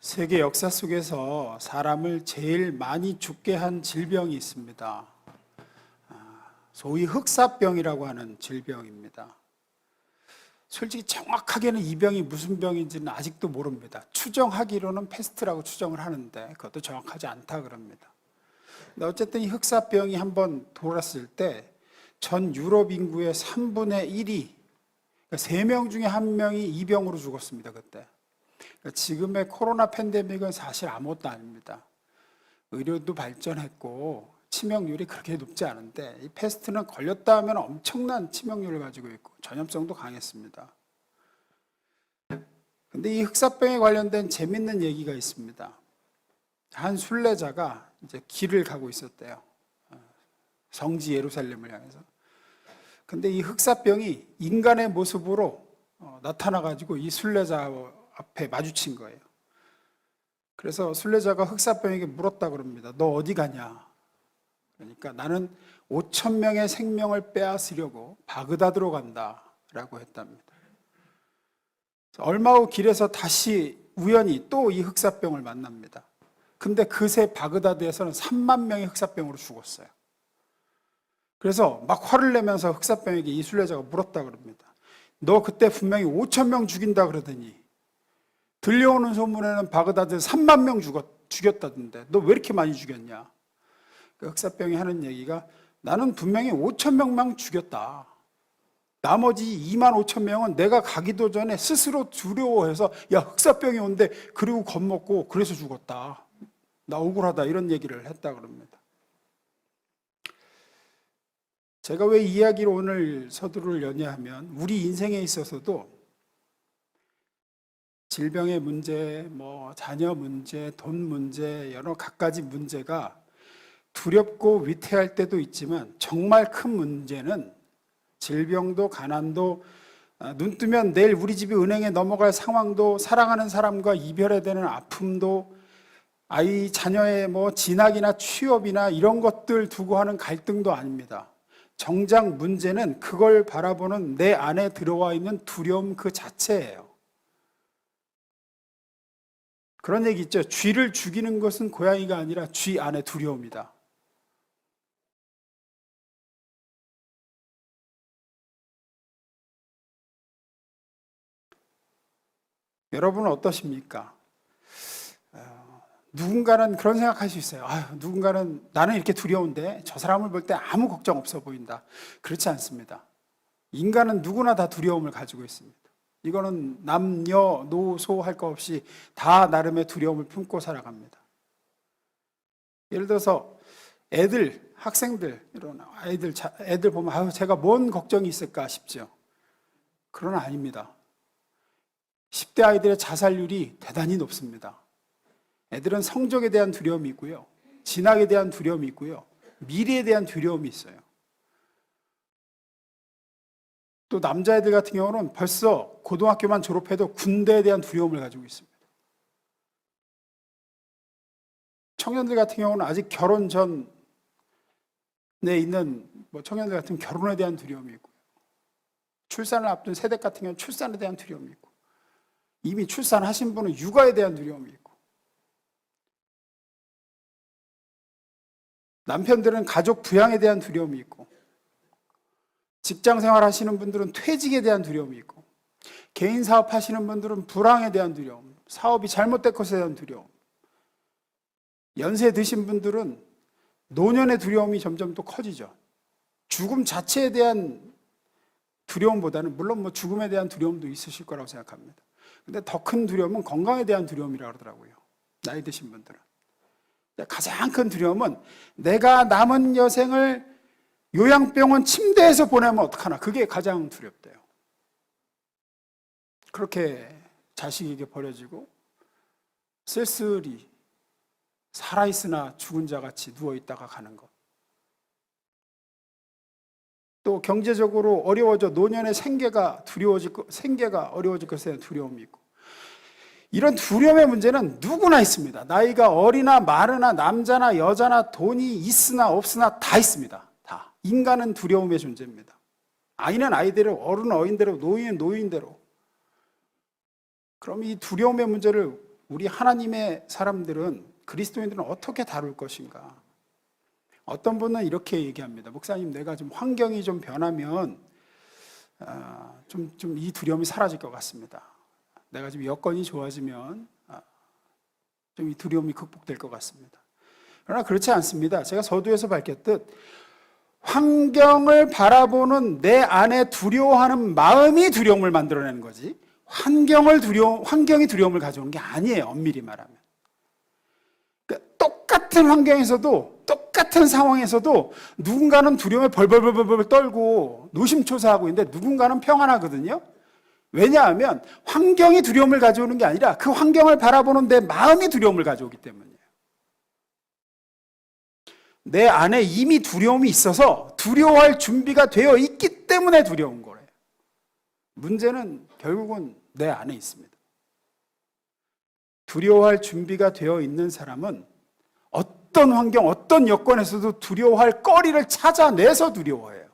세계 역사 속에서 사람을 제일 많이 죽게 한 질병이 있습니다. 소위 흑사병이라고 하는 질병입니다. 솔직히 정확하게는 이 병이 무슨 병인지는 아직도 모릅니다. 추정하기로는 패스트라고 추정을 하는데 그것도 정확하지 않다 그럽니다. 근데 어쨌든 이 흑사병이 한번 돌았을 때 전 유럽 인구의 3분의 1이, 그러니까 3명 중에 1명이 이 병으로 죽었습니다, 그때. 지금의 코로나 팬데믹은 사실 아무것도 아닙니다. 의료도 발전했고 치명률이 그렇게 높지 않은데 이 패스트는 걸렸다 하면 엄청난 치명률을 가지고 있고 전염성도 강했습니다. 근데 이 흑사병에 관련된 재밌는 얘기가 있습니다. 한 순례자가 이제 길을 가고 있었대요. 성지 예루살렘을 향해서. 근데 이 흑사병이 인간의 모습으로 나타나가지고 이 순례자 앞에 마주친 거예요. 그래서 순례자가 흑사병에게 물었다 그럽니다. 너 어디 가냐? 그러니까 나는 5,000명의 생명을 빼앗으려고 바그다드로 간다 라고 했답니다. 얼마 후 길에서 다시 우연히 또 이 흑사병을 만납니다. 근데 그새 바그다드에서는 3만 명이 흑사병으로 죽었어요. 그래서 막 화를 내면서 흑사병에게 이 순례자가 물었다 그럽니다. 너 그때 분명히 5,000명 죽인다 그러더니 들려오는 소문에는 바그다드 3만 명 죽였다던데 너 왜 이렇게 많이 죽였냐? 그 흑사병이 하는 얘기가 나는 분명히 5,000명만 죽였다. 나머지 2만 5천 명은 내가 가기도 전에 스스로 두려워해서 야 흑사병이 온대 그리고 겁먹고 그래서 죽었다. 나 억울하다 이런 얘기를 했다 그럽니다. 제가 왜 이 이야기를 오늘 서두를 여냐하면 우리 인생에 있어서도 질병의 문제, 자녀 문제, 돈 문제, 여러 갖가지 문제가 두렵고 위태할 때도 있지만 정말 큰 문제는 질병도 가난도 눈 뜨면 내일 우리 집이 은행에 넘어갈 상황도 사랑하는 사람과 이별해야 되는 아픔도 아이 자녀의 진학이나 취업이나 이런 것들 두고 하는 갈등도 아닙니다. 정작 문제는 그걸 바라보는 내 안에 들어와 있는 두려움 그 자체예요. 그런 얘기 있죠. 쥐를 죽이는 것은 고양이가 아니라 쥐 안에 두려움이다. 여러분은 어떠십니까? 누군가는 그런 생각할 수 있어요. 누군가는 나는 이렇게 두려운데 저 사람을 볼 때 아무 걱정 없어 보인다. 그렇지 않습니다. 인간은 누구나 다 두려움을 가지고 있습니다. 이거는 남녀, 노소 할 거 없이 다 나름의 두려움을 품고 살아갑니다. 예를 들어서 애들, 학생들, 이런 애들 보면 제가 뭔 걱정이 있을까 싶죠. 그러나 아닙니다. 10대 아이들의 자살률이 대단히 높습니다. 애들은 성적에 대한 두려움이 있고요. 진학에 대한 두려움이 있고요. 미래에 대한 두려움이 있어요. 또 남자애들 같은 경우는 벌써 고등학교만 졸업해도 군대에 대한 두려움을 가지고 있습니다. 청년들 같은 경우는 아직 결혼 전에 있는 청년들 같은 결혼에 대한 두려움이 있고요. 출산을 앞둔 세대 같은 경우는 출산에 대한 두려움이 있고 이미 출산하신 분은 육아에 대한 두려움이 있고 남편들은 가족 부양에 대한 두려움이 있고 직장 생활 하시는 분들은 퇴직에 대한 두려움이 있고 개인 사업 하시는 분들은 불황에 대한 두려움, 사업이 잘못될 것에 대한 두려움, 연세 드신 분들은 노년의 두려움이 점점 또 커지죠. 죽음 자체에 대한 두려움보다는 물론 죽음에 대한 두려움도 있으실 거라고 생각합니다. 근데 더 큰 두려움은 건강에 대한 두려움이라고 그러더라고요. 나이 드신 분들은. 가장 큰 두려움은 내가 남은 여생을 요양병원 침대에서 보내면 어떡하나. 그게 가장 두렵대요. 그렇게 자식에게 버려지고 쓸쓸히 살아있으나 죽은 자같이 누워있다가 가는 것. 또 경제적으로 어려워져 노년의 생계가 어려워질 것에 대한 두려움이 있고 이런 두려움의 문제는 누구나 있습니다. 나이가 어리나 마르나 남자나 여자나 돈이 있으나 없으나 다 있습니다. 다. 인간은 두려움의 존재입니다. 아이는 아이대로, 어른은 어른대로, 노인은 노인대로. 그럼 이 두려움의 문제를 우리 하나님의 사람들은, 그리스도인들은 어떻게 다룰 것인가? 어떤 분은 이렇게 얘기합니다. 목사님, 내가 좀 환경이 좀 변하면 좀 이 두려움이 사라질 것 같습니다. 내가 좀 여건이 좋아지면 좀 이 두려움이 극복될 것 같습니다. 그러나 그렇지 않습니다. 제가 서두에서 밝혔듯 환경을 바라보는 내 안에 두려워하는 마음이 두려움을 만들어내는 거지, 환경이 두려움을 가져오는 게 아니에요. 엄밀히 말하면. 그러니까 똑같은 환경에서도, 똑같은 상황에서도 누군가는 두려움에 벌벌벌벌 떨고 노심초사하고 있는데 누군가는 평안하거든요. 왜냐하면 환경이 두려움을 가져오는 게 아니라 그 환경을 바라보는 내 마음이 두려움을 가져오기 때문이에요. 내 안에 이미 두려움이 있어서 두려워할 준비가 되어 있기 때문에 두려운 거예요. 문제는 결국은 내 안에 있습니다. 두려워할 준비가 되어 있는 사람은 어떤 환경, 어떤 여건에서도 두려워할 거리를 찾아내서 두려워해요.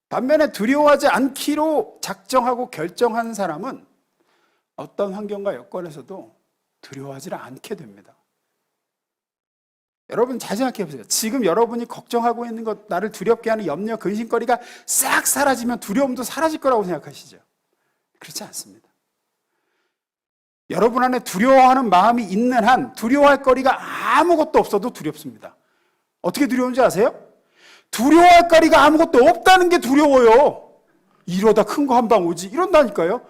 반면에 두려워하지 않기로 작정하고 결정한 사람은 어떤 환경과 여건에서도 두려워하지 않게 됩니다. 여러분 잘 생각해 보세요. 지금 여러분이 걱정하고 있는 것, 나를 두렵게 하는 염려, 근심거리가 싹 사라지면 두려움도 사라질 거라고 생각하시죠? 그렇지 않습니다. 여러분 안에 두려워하는 마음이 있는 한 두려워할 거리가 아무것도 없어도 두렵습니다. 어떻게 두려운지 아세요? 두려워할 거리가 아무것도 없다는 게 두려워요. 이러다 큰 거 한 방 오지, 이런다니까요.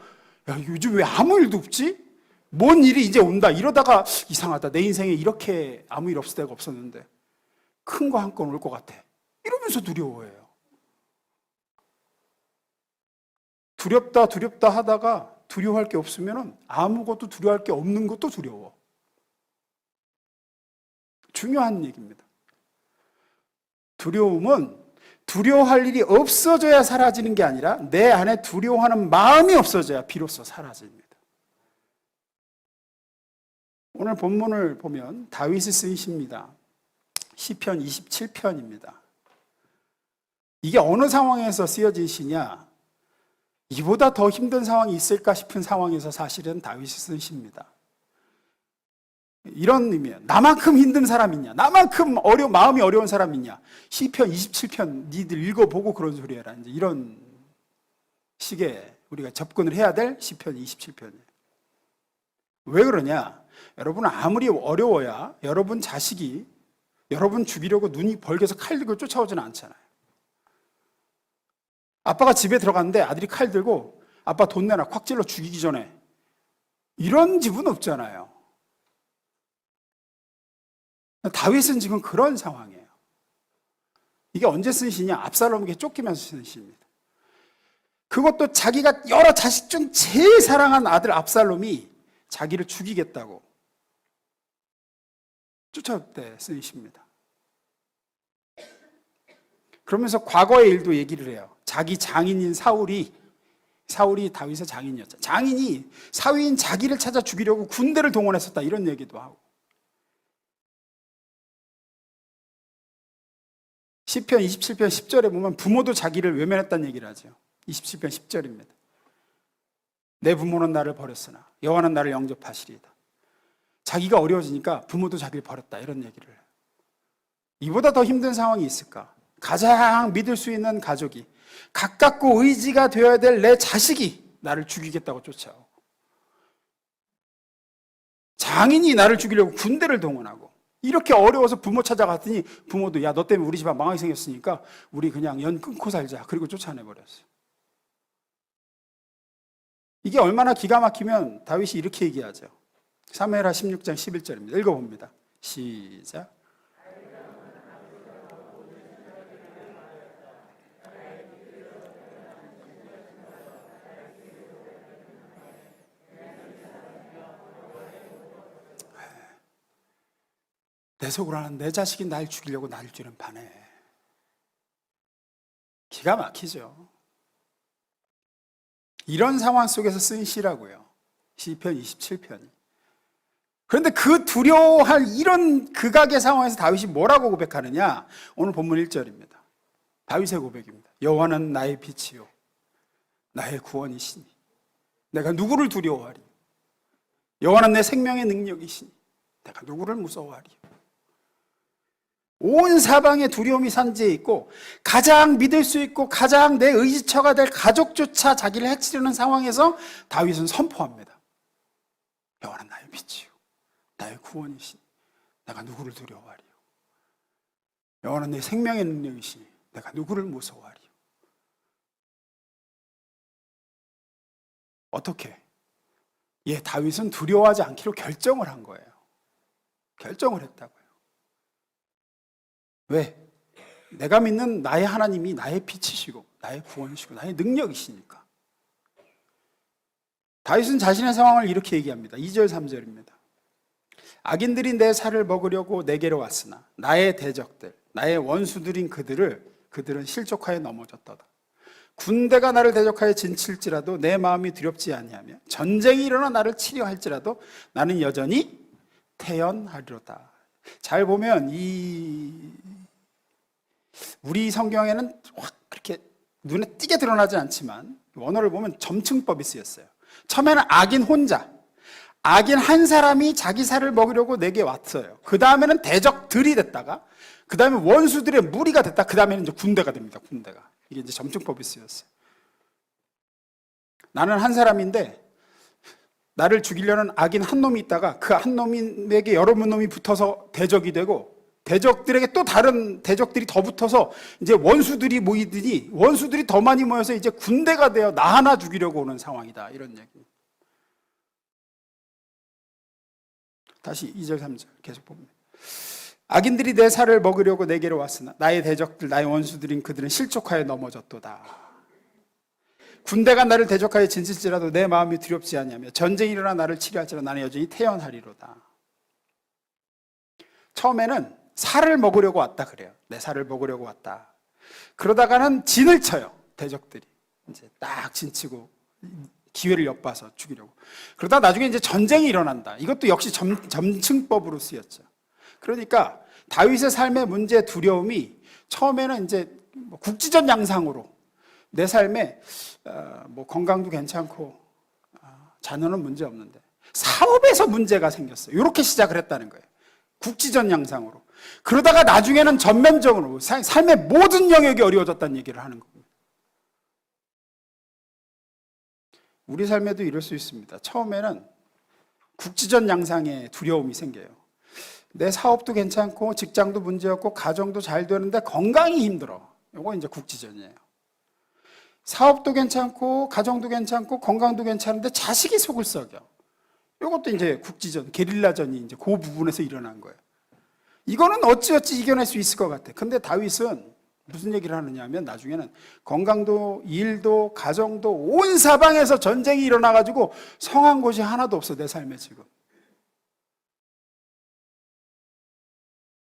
야, 요즘 왜 아무 일도 없지? 뭔 일이 이제 온다. 이러다가 이상하다. 내 인생에 이렇게 아무 일 없을 때가 없었는데 큰 거 한 건 올 것 같아. 이러면서 두려워해요. 두렵다 하다가 두려워할 게 없으면 아무것도 두려워할 게 없는 것도 두려워. 중요한 얘기입니다. 두려움은 두려워할 일이 없어져야 사라지는 게 아니라 내 안에 두려워하는 마음이 없어져야 비로소 사라집니다. 오늘 본문을 보면 다윗이 쓴 시입니다. 시편 27편입니다. 이게 어느 상황에서 쓰여진 시냐? 이보다 더 힘든 상황이 있을까 싶은 상황에서 사실은 다윗이 쓴 시입니다. 이런 의미예요. 나만큼 힘든 사람 있냐? 나만큼 마음이 어려운 사람 있냐? 시편 27편 니들 읽어보고 그런 소리 해라. 이제 이런 식의 우리가 접근을 해야 될 시편 27편이에요. 왜 그러냐? 여러분 아무리 어려워야 여러분 자식이 여러분 죽이려고 눈이 벌게서 칼 들고 쫓아오지는 않잖아요. 아빠가 집에 들어갔는데 아들이 칼 들고 아빠 돈 내놔 콱 찔러 죽이기 전에, 이런 집은 없잖아요. 다윗은 지금 그런 상황이에요. 이게 언제 쓴 시냐? 압살롬에게 쫓기면서 쓰는 시입니다. 그것도 자기가 여러 자식 중 제일 사랑한 아들 압살롬이 자기를 죽이겠다고 쫓아올 때 쓴 시입니다. 그러면서 과거의 일도 얘기를 해요. 자기 장인인 사울이 다윗의 장인이었죠. 장인이 사위인 자기를 찾아 죽이려고 군대를 동원했었다, 이런 얘기도 하고. 시편 27편 10절에 보면 부모도 자기를 외면했다는 얘기를 하죠. 27편 10절입니다. 내 부모는 나를 버렸으나 여호와는 나를 영접하시리이다. 자기가 어려워지니까 부모도 자기를 버렸다, 이런 얘기를 해요. 이보다 더 힘든 상황이 있을까? 가장 믿을 수 있는 가족이, 가깝고 의지가 되어야 될 내 자식이 나를 죽이겠다고 쫓아오고, 장인이 나를 죽이려고 군대를 동원하고, 이렇게 어려워서 부모 찾아갔더니 부모도 야, 너 때문에 우리 집안 망하게 생겼으니까 우리 그냥 연 끊고 살자. 그리고 쫓아내버렸어요. 이게 얼마나 기가 막히면 다윗이 이렇게 얘기하죠. 사무엘하 16장 11절입니다. 읽어봅니다. 시작. 내 속으로 하는 내 자식이 날 죽이려고 나를 찌는 판에. 기가 막히죠. 이런 상황 속에서 쓴 시라고요. 시편 27편이. 그런데 그 두려워할 이런 극악의 상황에서 다윗이 뭐라고 고백하느냐? 오늘 본문 1절입니다. 다윗의 고백입니다. 여호와는 나의 빛이요 나의 구원이시니 내가 누구를 두려워하리? 여호와는 내 생명의 능력이시니 내가 누구를 무서워하리요. 온 사방에 두려움이 산지에 있고 가장 믿을 수 있고 가장 내 의지처가 될 가족조차 자기를 해치려는 상황에서 다윗은 선포합니다. 여호와는 나의 빛이요 나의 구원이시니 내가 누구를 두려워하리요. 여호와는 내 생명의 능력이시니 내가 누구를 무서워하리요. 어떻게? 다윗은 두려워하지 않기로 결정을 한 거예요. 결정을 했다고요. 왜? 내가 믿는 나의 하나님이 나의 빛이시고 나의 구원이시고 나의 능력이시니까. 다윗은 자신의 상황을 이렇게 얘기합니다. 2절 3절입니다. 악인들이 내 살을 먹으려고 내게로 왔으나 나의 대적들 나의 원수들인 그들은 실족하여 넘어졌도다. 군대가 나를 대적하여 진칠지라도 내 마음이 두렵지 아니하며 전쟁이 일어나 나를 치려 할지라도 나는 여전히 태연하리로다. 잘 보면 우리 성경에는 확 그렇게 눈에 띄게 드러나지 않지만 원어를 보면 점층법이 쓰였어요. 처음에는 악인 혼자, 악인 한 사람이 자기 살을 먹으려고 내게 왔어요. 그 다음에는 대적들이 됐다가, 그 다음에 원수들의 무리가 됐다. 그 다음에는 이제 군대가 됩니다. 군대가. 이게 이제 점층법이 쓰였어요. 나는 한 사람인데 나를 죽이려는 악인 한 놈이 있다가 그 한 놈에게 여러 놈이 붙어서 대적이 되고 대적들에게 또 다른 대적들이 더 붙어서 이제 원수들이 모이더니 원수들이 더 많이 모여서 이제 군대가 되어 나 하나 죽이려고 오는 상황이다. 이런 얘기. 다시 2절 3절 계속 봅니다. 악인들이 내 살을 먹으려고 내게로 왔으나 나의 대적들 나의 원수들인 그들은 실족하여 넘어졌도다. 군대가 나를 대적하여 진칠지라도 내 마음이 두렵지 아니하며 전쟁이 일어나 나를 치려 할지라도 나는 여전히 태연하리로다. 처음에는 살을 먹으려고 왔다 그래요. 내 살을 먹으려고 왔다. 그러다가는 진을 쳐요. 대적들이 이제 딱 진치고 기회를 엿봐서 죽이려고. 그러다 나중에 이제 전쟁이 일어난다. 이것도 역시 점층법으로 쓰였죠. 그러니까 다윗의 삶의 문제 두려움이 처음에는 이제 국지전 양상으로 내 삶에 건강도 괜찮고 자녀는 문제 없는데 사업에서 문제가 생겼어요. 이렇게 시작을 했다는 거예요. 국지전 양상으로. 그러다가 나중에는 전면적으로 삶의 모든 영역이 어려워졌다는 얘기를 하는 겁니다. 우리 삶에도 이럴 수 있습니다. 처음에는 국지전 양상의 두려움이 생겨요. 내 사업도 괜찮고 직장도 문제없고 가정도 잘 되는데 건강이 힘들어. 이거 이제 국지전이에요. 사업도 괜찮고 가정도 괜찮고 건강도 괜찮은데 자식이 속을 썩여. 이것도 이제 국지전, 게릴라전이 이제 그 부분에서 일어난 거예요. 이거는 어찌어찌 이겨낼 수 있을 것 같아. 근데 다윗은 무슨 얘기를 하느냐 하면 나중에는 건강도 일도 가정도 온 사방에서 전쟁이 일어나가지고 성한 곳이 하나도 없어 내 삶에 지금.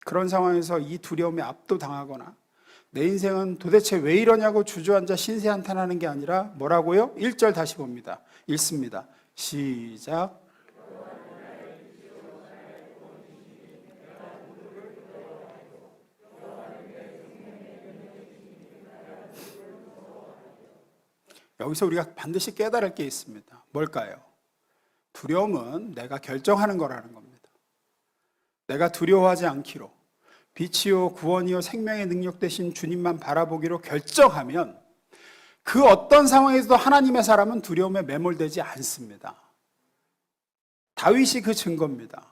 그런 상황에서 이 두려움에 압도당하거나 내 인생은 도대체 왜 이러냐고 주저앉아 신세한탄하는 게 아니라 뭐라고요? 1절 다시 봅니다. 읽습니다. 시작. 여기서 우리가 반드시 깨달을 게 있습니다. 뭘까요? 두려움은 내가 결정하는 거라는 겁니다. 내가 두려워하지 않기로 빛이요 구원이요 생명의 능력 되신 주님만 바라보기로 결정하면 그 어떤 상황에서도 하나님의 사람은 두려움에 매몰되지 않습니다. 다윗이 그 증거입니다.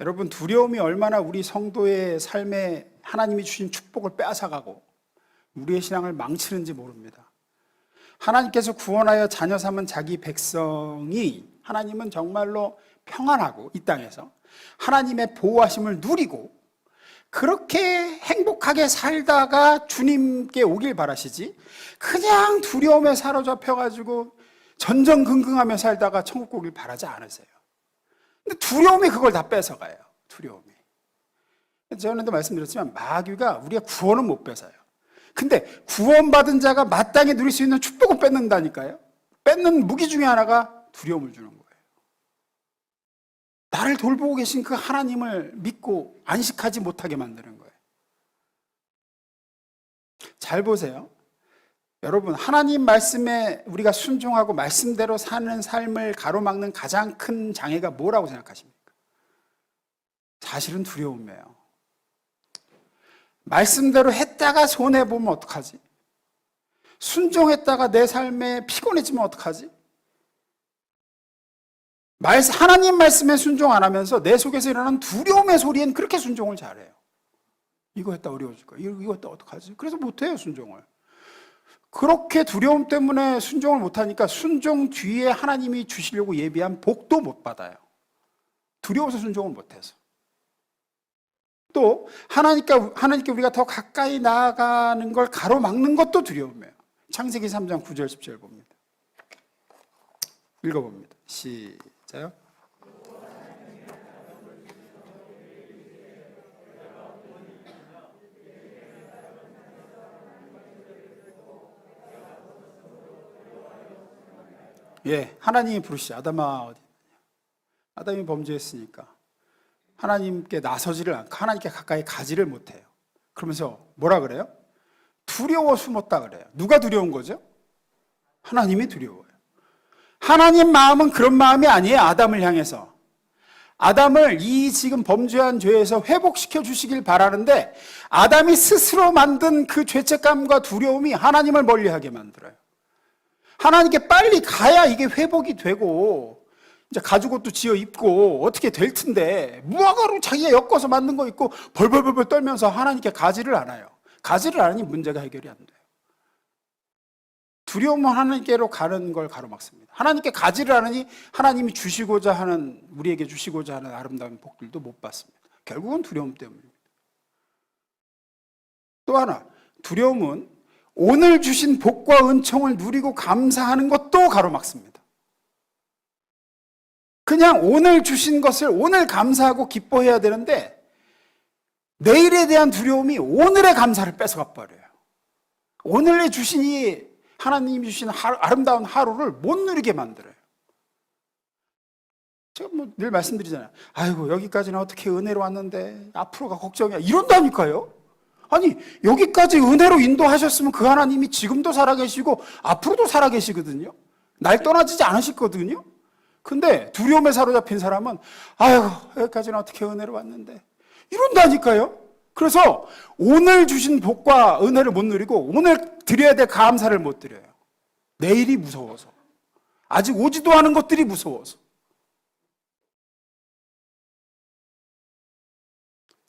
여러분, 두려움이 얼마나 우리 성도의 삶에 하나님이 주신 축복을 빼앗아가고 우리의 신앙을 망치는지 모릅니다. 하나님께서 구원하여 자녀 삼은 자기 백성이 하나님은 정말로 평안하고 이 땅에서 하나님의 보호하심을 누리고 그렇게 행복하게 살다가 주님께 오길 바라시지 그냥 두려움에 사로잡혀가지고 전전긍긍하며 살다가 천국 오길 바라지 않으세요. 근데 두려움이 그걸 다 뺏어가요. 두려움이. 전에도 말씀드렸지만 마귀가 우리가 구원은 못 뺏어요. 근데 구원받은 자가 마땅히 누릴 수 있는 축복을 뺏는다니까요. 뺏는 무기 중에 하나가 두려움을 주는 거예요. 나를 돌보고 계신 그 하나님을 믿고 안식하지 못하게 만드는 거예요. 잘 보세요. 여러분, 하나님 말씀에 우리가 순종하고 말씀대로 사는 삶을 가로막는 가장 큰 장애가 뭐라고 생각하십니까? 사실은 두려움이에요. 말씀대로 했다가 손해보면 어떡하지? 순종했다가 내 삶에 피곤해지면 어떡하지? 하나님 말씀에 순종 안 하면서 내 속에서 일어나는 두려움의 소리엔 그렇게 순종을 잘해요. 이거 했다 어려워질 거야. 이거 했다 어떡하지? 그래서 못해요, 순종을. 그렇게 두려움 때문에 순종을 못하니까 순종 뒤에 하나님이 주시려고 예비한 복도 못 받아요. 두려워서 순종을 못해서. 또 하나님께 우리가 더 가까이 나아가는 걸 가로막는 것도 두려움이에요. 창세기 3장 9절 10절 봅니다. 읽어봅니다. 시작. 예, 하나님이 부르시죠. 아담아 어디? 아담이 범죄했으니까 하나님께 나서지를 않고 하나님께 가까이 가지를 못해요. 그러면서 뭐라 그래요? 두려워 숨었다 그래요. 누가 두려운 거죠? 하나님이 두려워요. 하나님 마음은 그런 마음이 아니에요. 아담을 향해서. 아담을 이 지금 범죄한 죄에서 회복시켜 주시길 바라는데 아담이 스스로 만든 그 죄책감과 두려움이 하나님을 멀리하게 만들어요. 하나님께 빨리 가야 이게 회복이 되고 이제 가죽옷도 지어 입고 어떻게 될 텐데 무화과로 자기가 엮어서 만든 거 입고 벌벌벌 떨면서 하나님께 가지를 않아요. 가지를 않으니 문제가 해결이 안 돼요. 두려움은 하나님께로 가는 걸 가로막습니다. 하나님께 가지를 않으니 하나님이 주시고자 하는, 우리에게 주시고자 하는 아름다운 복들도 못 받습니다. 결국은 두려움 때문입니다. 또 하나, 두려움은 오늘 주신 복과 은총을 누리고 감사하는 것도 가로막습니다. 그냥 오늘 주신 것을 오늘 감사하고 기뻐해야 되는데 내일에 대한 두려움이 오늘의 감사를 뺏어가 버려요. 오늘에 주신 이 하나님이 주신 아름다운 하루를 못 누리게 만들어요. 제가 늘 말씀드리잖아요. 아이고 여기까지는 어떻게 은혜로 왔는데 앞으로가 걱정이야. 이런다니까요. 아니 여기까지 은혜로 인도하셨으면 그 하나님이 지금도 살아계시고 앞으로도 살아계시거든요. 날 떠나지지 않으시거든요. 근데 두려움에 사로잡힌 사람은 아이고 여기까지는 어떻게 은혜로 왔는데 이런다니까요. 그래서 오늘 주신 복과 은혜를 못 누리고 오늘 드려야 될 감사를 못 드려요. 내일이 무서워서. 아직 오지도 않은 것들이 무서워서.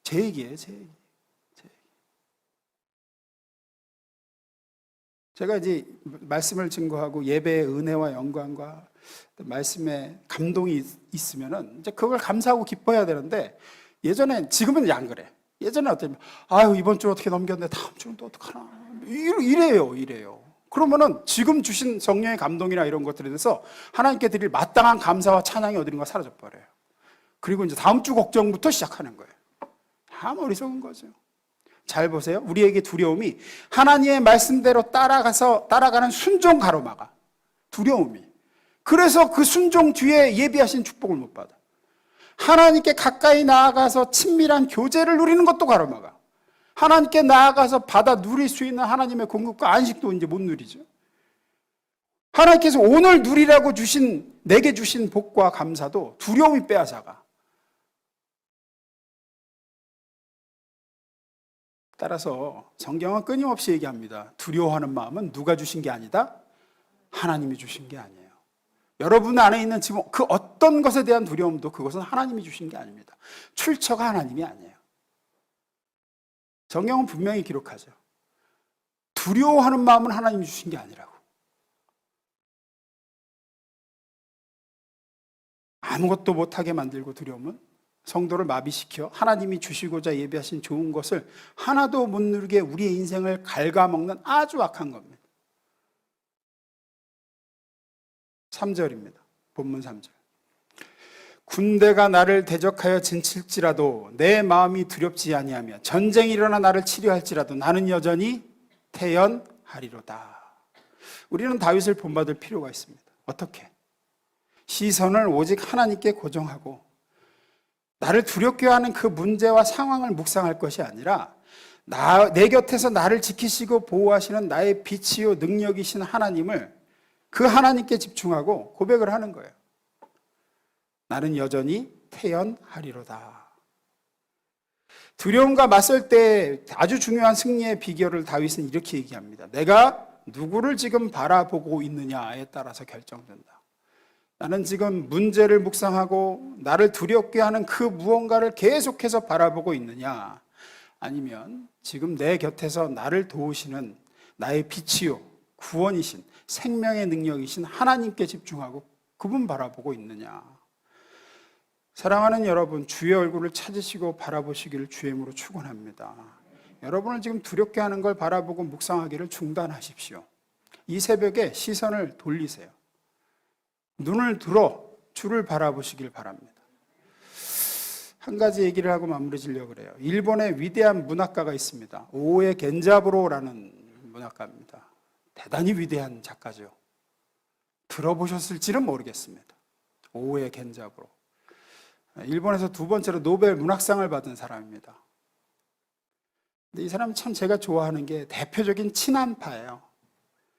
제 얘기예요, 제 얘기. 제가 이제 말씀을 증거하고 예배의 은혜와 영광과 말씀에 감동이 있으면은 이제 그걸 감사하고 기뻐해야 되는데 예전에, 지금은 안 그래. 예전에 어쩌면 아유 이번 주 어떻게 넘겼는데 다음 주는 또 어떡하나 이래요. 그러면은 지금 주신 성령의 감동이나 이런 것들에 대해서 하나님께 드릴 마땅한 감사와 찬양이 어디론가 사라져 버려요. 그리고 이제 다음 주 걱정부터 시작하는 거예요. 다 어리석은 거죠. 잘 보세요. 우리에게 두려움이 하나님의 말씀대로 따라가는 순종 가로막아. 두려움이. 그래서 그 순종 뒤에 예비하신 축복을 못 받아. 하나님께 가까이 나아가서 친밀한 교제를 누리는 것도 가로막아. 하나님께 나아가서 받아 누릴 수 있는 하나님의 공급과 안식도 이제 못 누리죠. 하나님께서 오늘 누리라고 내게 주신 복과 감사도 두려움이 빼앗아가. 따라서 성경은 끊임없이 얘기합니다. 두려워하는 마음은 누가 주신 게 아니다? 하나님이 주신 게 아니에요. 여러분 안에 있는 지금 그 어떤 것에 대한 두려움도 그것은 하나님이 주신 게 아닙니다. 출처가 하나님이 아니에요. 성경은 분명히 기록하죠. 두려워하는 마음은 하나님이 주신 게 아니라고. 아무것도 못하게 만들고 두려움은 성도를 마비시켜 하나님이 주시고자 예비하신 좋은 것을 하나도 못 누리게 우리의 인생을 갉아먹는 아주 악한 겁니다. 3절입니다. 본문 3절. 군대가 나를 대적하여 진칠지라도 내 마음이 두렵지 아니하며 전쟁이 일어나 나를 치료할지라도 나는 여전히 태연하리로다. 우리는 다윗을 본받을 필요가 있습니다. 어떻게? 시선을 오직 하나님께 고정하고 나를 두렵게 하는 그 문제와 상황을 묵상할 것이 아니라 내 곁에서 나를 지키시고 보호하시는 나의 빛이요 능력이신 하나님을, 그 하나님께 집중하고 고백을 하는 거예요. 나는 여전히 태연하리로다. 두려움과 맞설 때 아주 중요한 승리의 비결을 다윗은 이렇게 얘기합니다. 내가 누구를 지금 바라보고 있느냐에 따라서 결정된다. 나는 지금 문제를 묵상하고 나를 두렵게 하는 그 무언가를 계속해서 바라보고 있느냐, 아니면 지금 내 곁에서 나를 도우시는 나의 빛이요 구원이신 생명의 능력이신 하나님께 집중하고 그분 바라보고 있느냐. 사랑하는 여러분, 주의 얼굴을 찾으시고 바라보시기를 주의 이름으로 축원합니다. 여러분을 지금 두렵게 하는 걸 바라보고 묵상하기를 중단하십시오. 이 새벽에 시선을 돌리세요. 눈을 들어 주를 바라보시길 바랍니다. 한 가지 얘기를 하고 마무리 지려고 그래요. 일본의 위대한 문학가가 있습니다. 오에 겐자부로라는 문학가입니다. 대단히 위대한 작가죠. 들어보셨을지는 모르겠습니다. 오에 겐자부로. 일본에서 두 번째로 노벨 문학상을 받은 사람입니다. 근데 이 사람은 참 제가 좋아하는 게 대표적인 친한파예요.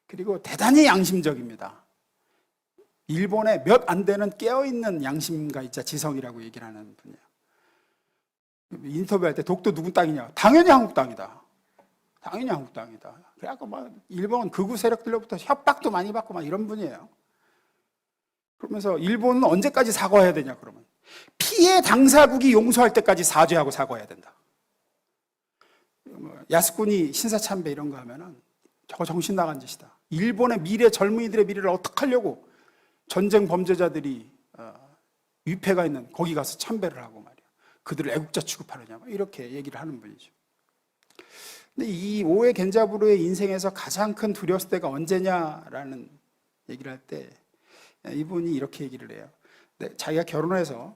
그리고 대단히 양심적입니다. 일본에 몇 안 되는 깨어있는 양심가이자 지성이라고 얘기를 하는 분이에요. 인터뷰할 때 독도 누구 땅이냐? 당연히 한국 땅이다. 당연히 한국 땅이다. 그래갖고 막 일본 극우 세력들로부터 협박도 많이 받고 막 이런 분이에요. 그러면서 일본은 언제까지 사과해야 되냐 그러면 피해 당사국이 용서할 때까지 사죄하고 사과해야 된다. 야스쿠니 신사참배 이런 거 하면은 저거 정신 나간 짓이다. 일본의 미래, 젊은이들의 미래를 어떻게 하려고 전쟁 범죄자들이 위패가 있는 거기 가서 참배를 하고 말이야. 그들을 애국자 취급하느냐 이렇게 얘기를 하는 분이죠. 근데 이 오에 겐자부로의 인생에서 가장 큰 두려웠을 때가 언제냐라는 얘기를 할 때 이분이 이렇게 얘기를 해요. 자기가 결혼해서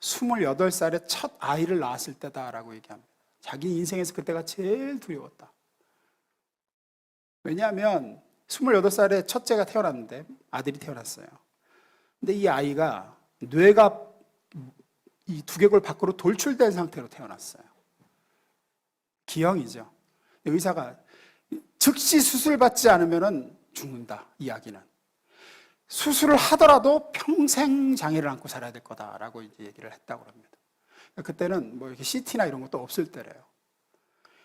28살에 첫 아이를 낳았을 때다라고 얘기합니다. 자기 인생에서 그때가 제일 두려웠다. 왜냐하면 28살에 첫째가 태어났는데 아들이 태어났어요. 근데 이 아이가 뇌가 이 두개골 밖으로 돌출된 상태로 태어났어요. 기형이죠. 의사가 즉시 수술받지 않으면 죽는다, 이 아기는. 수술을 하더라도 평생 장애를 안고 살아야 될 거다라고 이제 얘기를 했다고 합니다. 그때는 뭐 이렇게 CT나 이런 것도 없을 때래요.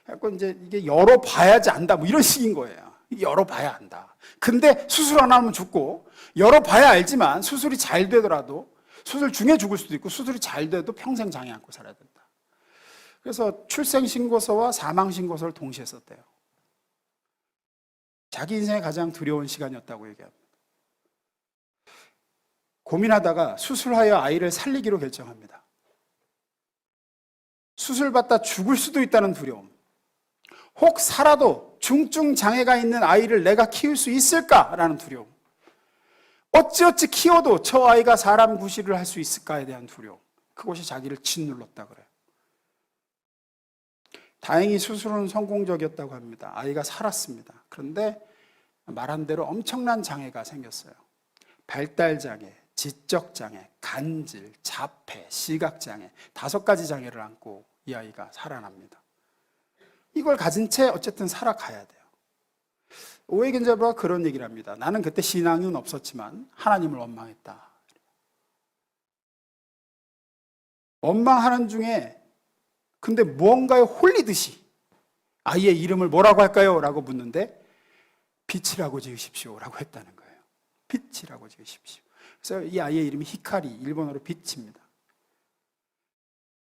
그래서 이제 이게 열어봐야지 안다, 뭐 이런 식인 거예요. 열어봐야 안다. 근데 수술 안 하면 죽고, 열어봐야 알지만 수술이 잘 되더라도 수술 중에 죽을 수도 있고 수술이 잘 돼도 평생 장애 안고 살아야 된다. 그래서 출생신고서와 사망신고서를 동시에 썼대요. 자기 인생의 가장 두려운 시간이었다고 얘기합니다. 고민하다가 수술하여 아이를 살리기로 결정합니다. 수술받다 죽을 수도 있다는 두려움. 혹 살아도 중증 장애가 있는 아이를 내가 키울 수 있을까라는 두려움. 어찌어찌 키워도 저 아이가 사람 구실을 할 수 있을까에 대한 두려움. 그것이 자기를 짓눌렀다 그래요. 다행히 수술은 성공적이었다고 합니다. 아이가 살았습니다. 그런데 말한 대로 엄청난 장애가 생겼어요. 발달장애, 지적장애, 간질, 자폐, 시각장애 5가지 장애를 안고 이 아이가 살아납니다. 이걸 가진 채 어쨌든 살아가야 돼요. 오에 겐자부로가 그런 얘기를 합니다. 나는 그때 신앙은 없었지만 하나님을 원망했다. 원망하는 중에 근데 무언가에 홀리듯이 아이의 이름을 뭐라고 할까요? 라고 묻는데 빛이라고 지으십시오 라고 했다는 거예요. 빛이라고 지으십시오. 그래서 이 아이의 이름이 히카리, 일본어로 빛입니다.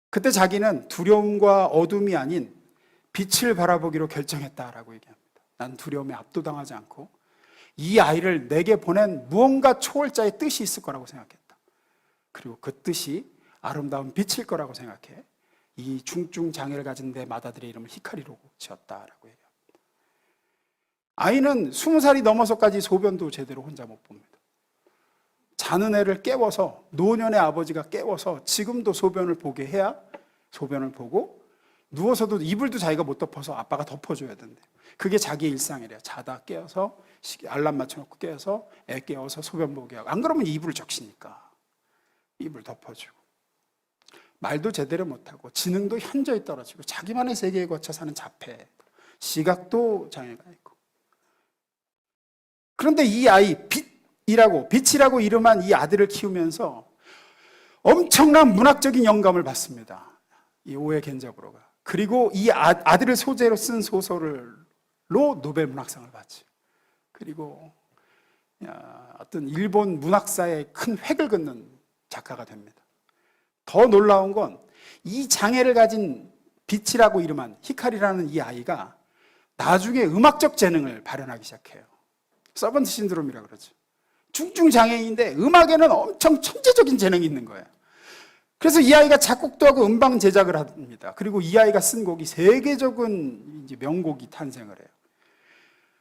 그때 자기는 두려움과 어둠이 아닌 빛을 바라보기로 결정했다라고 얘기합니다. 난 두려움에 압도당하지 않고 이 아이를 내게 보낸 무언가 초월자의 뜻이 있을 거라고 생각했다. 그리고 그 뜻이 아름다운 빛일 거라고 생각해 이 중증 장애를 가진 내 맏아들의 이름을 히카리로 지었다라고 얘기합니다. 아이는 20살이 넘어서까지 소변도 제대로 혼자 못 봅니다. 자는 애를 깨워서, 노년의 아버지가 깨워서 지금도 소변을 보게 해야 소변을 보고, 누워서도 이불도 자기가 못 덮어서 아빠가 덮어줘야 된대. 그게 자기의 일상이래요. 자다 깨어서 알람 맞춰놓고 깨어서 애 깨워서 소변 보게 하고, 안 그러면 이불을 적시니까 이불 덮어주고. 말도 제대로 못하고 지능도 현저히 떨어지고 자기만의 세계에 갇혀 사는 자폐, 시각도 장애가 있고. 그런데 이 아이 빛이라고 이름한 이 아들을 키우면서 엄청난 문학적인 영감을 받습니다. 이 오에 겐자부로가. 그리고 이 아들을 소재로 쓴 소설로 노벨 문학상을 받죠. 그리고 어떤 일본 문학사의 큰 획을 긋는 작가가 됩니다. 더 놀라운 건 이 장애를 가진 빛이라고 이름한 히카리라는 이 아이가 나중에 음악적 재능을 발현하기 시작해요. 서번트 신드롬이라고 그러죠. 중증 장애인인데 음악에는 엄청 천재적인 재능이 있는 거예요. 그래서 이 아이가 작곡도 하고 음반 제작을 합니다. 그리고 이 아이가 쓴 곡이 세계적인 이제 명곡이 탄생을 해요.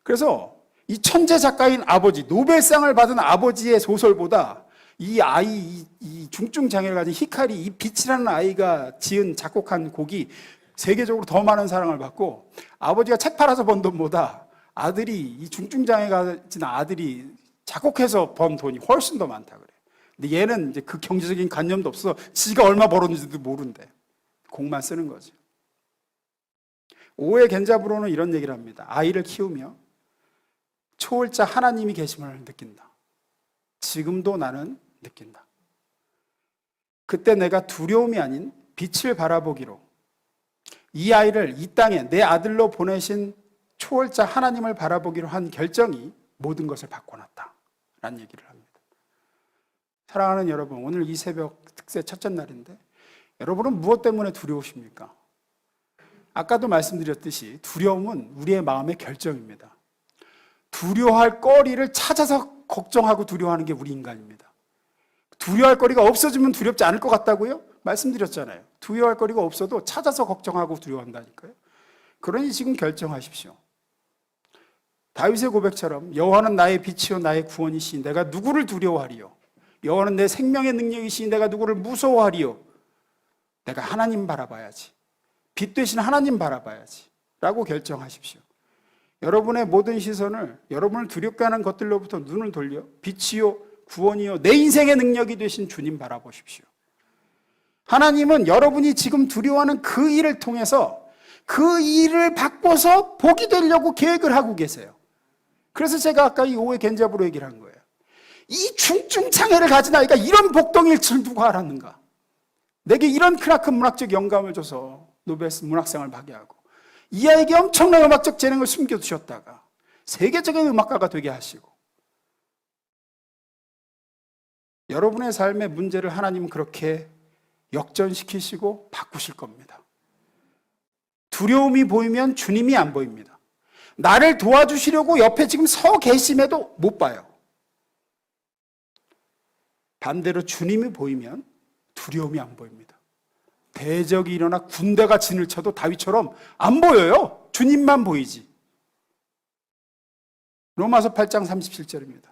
그래서 이 천재 작가인 아버지, 노벨상을 받은 아버지의 소설보다 이 아이, 이 중증 장애를 가진 히카리, 이 빛이라는 아이가 지은 작곡한 곡이 세계적으로 더 많은 사랑을 받고, 아버지가 책 팔아서 번 돈보다 아들이, 이 중증 장애가 가진 아들이 작곡해서 번 돈이 훨씬 더 많다 그래요. 근데 얘는 이제 그 경제적인 관념도 없어. 지가 얼마 벌었는지도 모른대. 곡만 쓰는 거죠. 오에 겐자부로는 이런 얘기를 합니다. 아이를 키우며 초월자 하나님이 계심을 느낀다. 지금도 나는 느낀다. 그때 내가 두려움이 아닌 빛을 바라보기로 이 아이를 이 땅에 내 아들로 보내신 초월자 하나님을 바라보기로 한 결정이 모든 것을 바꿔놨다 라는 얘기를 합니다. 사랑하는 여러분, 오늘 이 새벽 특세 첫째 날인데 여러분은 무엇 때문에 두려우십니까? 아까도 말씀드렸듯이 두려움은 우리의 마음의 결정입니다. 두려워할 거리를 찾아서 걱정하고 두려워하는 게 우리 인간입니다. 두려워할 거리가 없어지면 두렵지 않을 것 같다고요? 말씀드렸잖아요. 두려워할 거리가 없어도 찾아서 걱정하고 두려워한다니까요. 그러니 지금 결정하십시오. 다윗의 고백처럼 여호와는 나의 빛이요 나의 구원이시니 내가 누구를 두려워하리요? 여호와는 내 생명의 능력이시니 내가 누구를 무서워하리요? 내가 하나님 바라봐야지. 빛 되신 하나님 바라봐야지 라고 결정하십시오. 여러분의 모든 시선을 여러분을 두렵게 하는 것들로부터 눈을 돌려 빛이요 구원이요 내 인생의 능력이 되신 주님 바라보십시오. 하나님은 여러분이 지금 두려워하는 그 일을 통해서 그 일을 바꿔서 복이 되려고 계획을 하고 계세요. 그래서 제가 아까 이 오해 겐자부로 얘기를 한 거예요. 이 중증 장애를 가진 아이가 이런 복덩이를 누가 알았는가? 내게 이런 크나큰 문학적 영감을 줘서 노벨 문학상을 받게 하고 이 아이에게 엄청난 음악적 재능을 숨겨두셨다가 세계적인 음악가가 되게 하시고, 여러분의 삶의 문제를 하나님은 그렇게 역전시키시고 바꾸실 겁니다. 두려움이 보이면 주님이 안 보입니다. 나를 도와주시려고 옆에 지금 서 계심에도 못 봐요. 반대로 주님이 보이면 두려움이 안 보입니다. 대적이 일어나 군대가 진을 쳐도 다윗처럼 안 보여요. 주님만 보이지. 로마서 8장 37절입니다.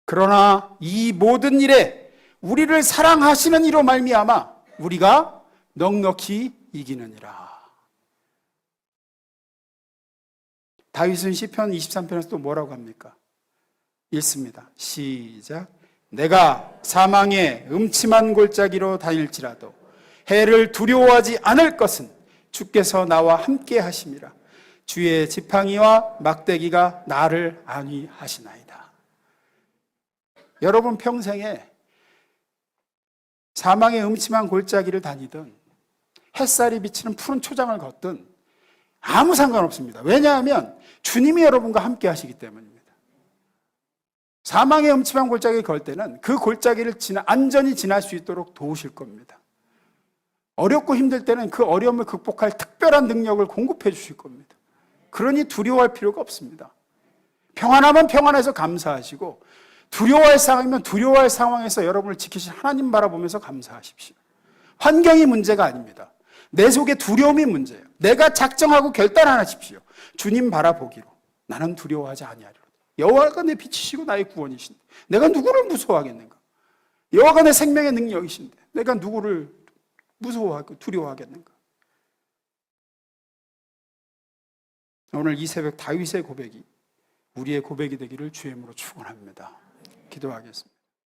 그러나 이 모든 일에 우리를 사랑하시는 이로 말미암아 우리가 넉넉히 이기느니라. 다윗은 시편 23편에서 또 뭐라고 합니까? 읽습니다. 시작. 내가 사망의 음침한 골짜기로 다닐지라도 해를 두려워하지 않을 것은 주께서 나와 함께 하심이라. 주의 지팡이와 막대기가 나를 안위하시나이다. 여러분 평생에 사망의 음침한 골짜기를 다니든 햇살이 비치는 푸른 초장을 걷든 아무 상관없습니다. 왜냐하면 주님이 여러분과 함께 하시기 때문입니다. 사망의 음침한 골짜기를 걸 때는 그 골짜기를 안전히 지날 수 있도록 도우실 겁니다. 어렵고 힘들 때는 그 어려움을 극복할 특별한 능력을 공급해 주실 겁니다. 그러니 두려워할 필요가 없습니다. 평안하면 평안해서 감사하시고, 두려워할 상황이면 두려워할 상황에서 여러분을 지키신 하나님 바라보면서 감사하십시오. 환경이 문제가 아닙니다. 내 속에 두려움이 문제예요. 내가 작정하고 결단하십시오. 주님 바라보기로 나는 두려워하지 아니하리로다. 여호와가 내 빛이시고 나의 구원이신데 내가 누구를 무서워하겠는가? 여호와가 내 생명의 능력이신데 내가 누구를 무서워하고 두려워하겠는가? 오늘 이 새벽 다윗의 고백이 우리의 고백이 되기를 주의 이름으로 축원합니다. 기도하겠습니다.